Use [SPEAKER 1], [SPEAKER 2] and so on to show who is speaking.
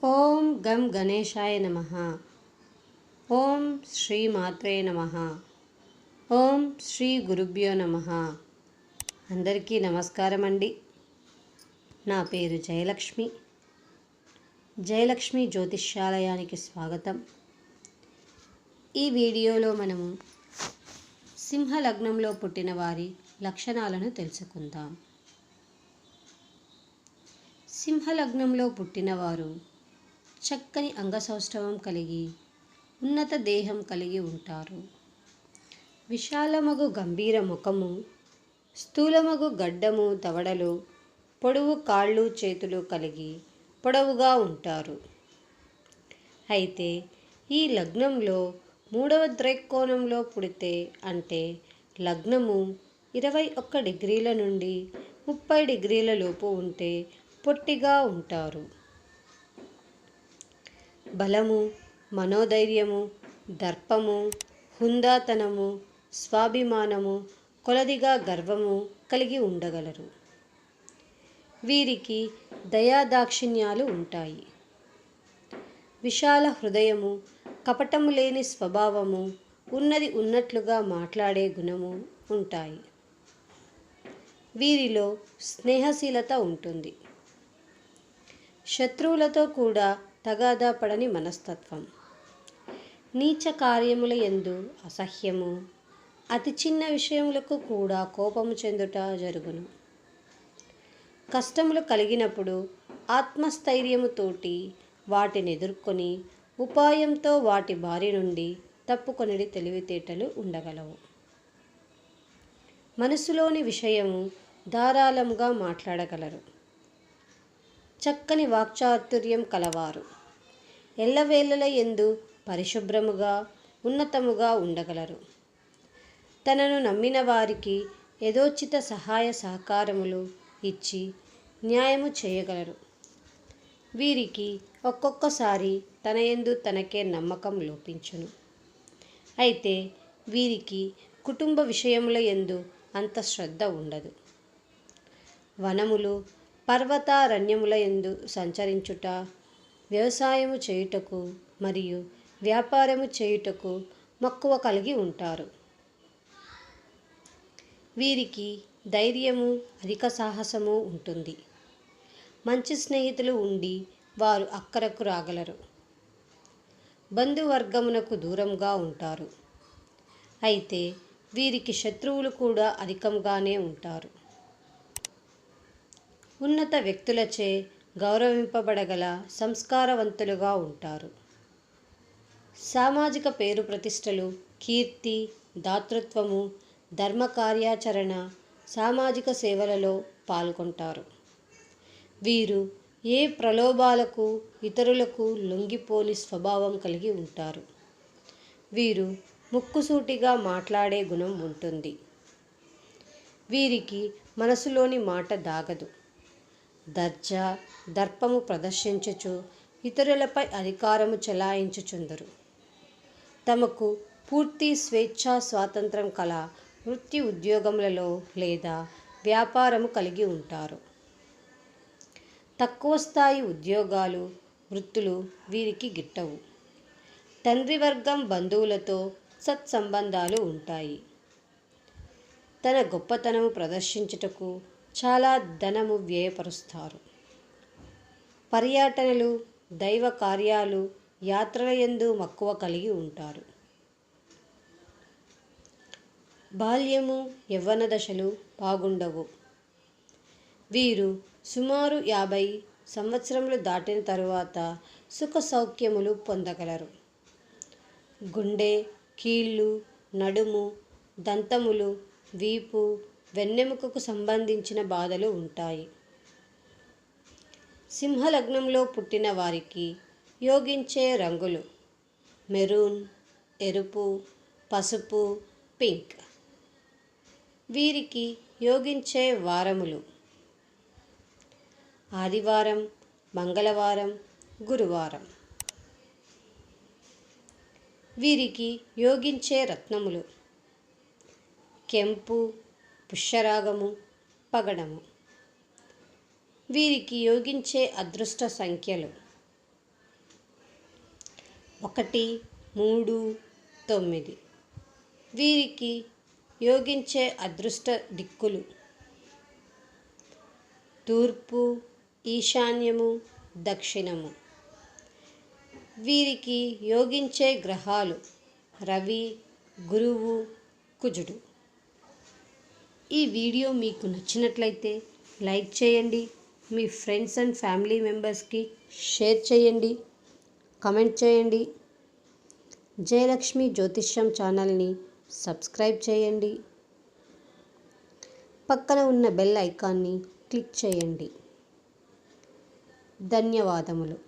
[SPEAKER 1] ఓం గం గణేశాయ నమః. ఓం శ్రీ మాత్రే నమః. ఓం శ్రీ గురుభ్యో నమః. అందరికీ నమస్కారం అండి. నా పేరు జయలక్ష్మి. జయలక్ష్మి జ్యోతిష్యాలయానికి స్వాగతం. ఈ వీడియోలో మనము సింహ లగ్నంలో పుట్టిన వారి లక్షణాలను తెలుసుకుందాం. సింహ లగ్నంలో పుట్టినవారు చక్కని అంగసౌష్ఠవం కలిగి ఉన్నత దేహం కలిగి ఉంటారు. విశాలమగు గంభీర ముఖము, స్థూలమగు గడ్డము దవడలు, పొడవు కాళ్ళు చేతులు కలిగి పొడవుగా ఉంటారు. అయితే ఈ లగ్నంలో 3వ ద్రైకోణంలో పుడితే అంటే లగ్నము 21 డిగ్రీల నుండి 30 డిగ్రీల లోపు ఉంటే పొట్టిగా ఉంటారు. బలము, మనోధైర్యము, దర్పము, హుందాతనము, స్వాభిమానము, కొలదిగా గర్వము కలిగి ఉండగలరు. వీరికి దయాదాక్షిణ్యాలు ఉంటాయి. విశాల హృదయము, కపటము లేని స్వభావము, ఉన్నది ఉన్నట్లుగా మాట్లాడే గుణము ఉంటాయి. వీరిలో స్నేహశీలత ఉంటుంది. శత్రువులతో కూడా తగాదా పడని మనస్తత్వం, నీచ కార్యముల యందు అసహ్యము, అతి చిన్న విషయములకు కూడా కోపము చెందుట జరుగును. కష్టములు కలిగినప్పుడు ఆత్మస్థైర్యముతోటి వాటిని ఎదుర్కొని ఉపాయంతో వాటి బారి నుండి తప్పుకొనిడి తెలివితేటలు ఉండగలవు. మనసులోని విషయము ధారాళముగా మాట్లాడగలరు. చక్కని వాక్చాతుర్యం కలవారు. ఎల్లవేళల యందు పరిశుభ్రముగా ఉన్నతముగా ఉండగలరు. తనను నమ్మిన వారికి యథోచిత సహాయ సహకారములు ఇచ్చి న్యాయము చేయగలరు. వీరికి ఒక్కొక్కసారి తన యందు తనకే నమ్మకం లోపించును. అయితే వీరికి కుటుంబ విషయముల యందు అంత శ్రద్ధ ఉండదు. వనములు, పర్వతారణ్యముల యందు సంచరించుట, వ్యవసాయము చేయుటకు మరియు వ్యాపారము చేయుటకు మక్కువ కలిగి ఉంటారు. వీరికి ధైర్యము, అధిక సాహసము ఉంటుంది. మంచి స్నేహితులు ఉండి వారు అక్కరకు రాగలరు. బంధువర్గమునకు దూరంగా ఉంటారు. అయితే వీరికి శత్రువులు కూడా అధికంగానే ఉంటారు. ఉన్నత వ్యక్తులచే గౌరవింపబడగల సంస్కారవంతులుగా ఉంటారు. సామాజిక పేరు ప్రతిష్టలు, కీర్తి, దాతృత్వము, ధర్మ కార్యాచరణ, సామాజిక సేవలలో పాల్గొంటారు. వీరు ఏ ప్రలోభాలకు ఇతరులకు లొంగిపోని స్వభావం కలిగి ఉంటారు. వీరు ముక్కుసూటిగా మాట్లాడే గుణం ఉంటుంది. వీరికి మనసులోని మాట దాగదు. దర్జా, దర్పము ప్రదర్శించుచు ఇతరులపై అధికారము చెలాయించుచుందరు. తమకు పూర్తి స్వేచ్ఛా స్వాతంత్రం కల వృత్తి ఉద్యోగములలో లేదా వ్యాపారము కలిగి ఉంటారు. తక్కువ స్థాయి ఉద్యోగాలు, వృత్తులు వీరికి గిట్టవు. తండ్రి వర్గం బంధువులతో సత్సంబంధాలు ఉంటాయి. తన గొప్పతనము ప్రదర్శించుటకు చాలా ధనము వ్యయపరుస్తారు. పర్యటనలు, దైవ కార్యాలు, యాత్రల యందు మక్కువ కలిగి ఉంటారు. బాల్యము, యవ్వన దశలు బాగుండవు. వీరు సుమారు 50 సంవత్సరములు దాటిన తరువాత సుఖ సౌఖ్యములు పొందగలరు. గుండె, కీళ్ళు, నడుము, దంతములు, వీపు, వెన్నెముకకు సంబంధించిన బాధలు ఉంటాయి. సింహలగ్నంలో పుట్టిన వారికి యోగించే రంగులు మెరూన్, ఎరుపు, పసుపు, పింక్. వీరికి యోగించే వారములు ఆదివారం, మంగళవారం, గురువారం. వీరికి యోగించే రత్నములు కెంపు, పుష్యరాగము, పగడము. వీరికి యోగించే అదృష్ట సంఖ్యలు 1, 3, 9. వీరికి యోగించే అదృష్ట దిక్కులు తూర్పు, ఈశాన్యము, దక్షిణము. వీరికి యోగించే గ్రహాలు రవి, గురువు, కుజుడు. ఈ వీడియో మీకు నచ్చినట్లయితే లైక్ చేయండి, మీ ఫ్రెండ్స్ అండ్ ఫ్యామిలీ మెంబర్స్కి షేర్ చేయండి, కమెంట్ చేయండి. జయలక్ష్మి జ్యోతిష్యం ఛానల్ని సబ్స్క్రైబ్ చేయండి. పక్కన ఉన్న బెల్ ఐకాన్ని క్లిక్ చేయండి. ధన్యవాదములు.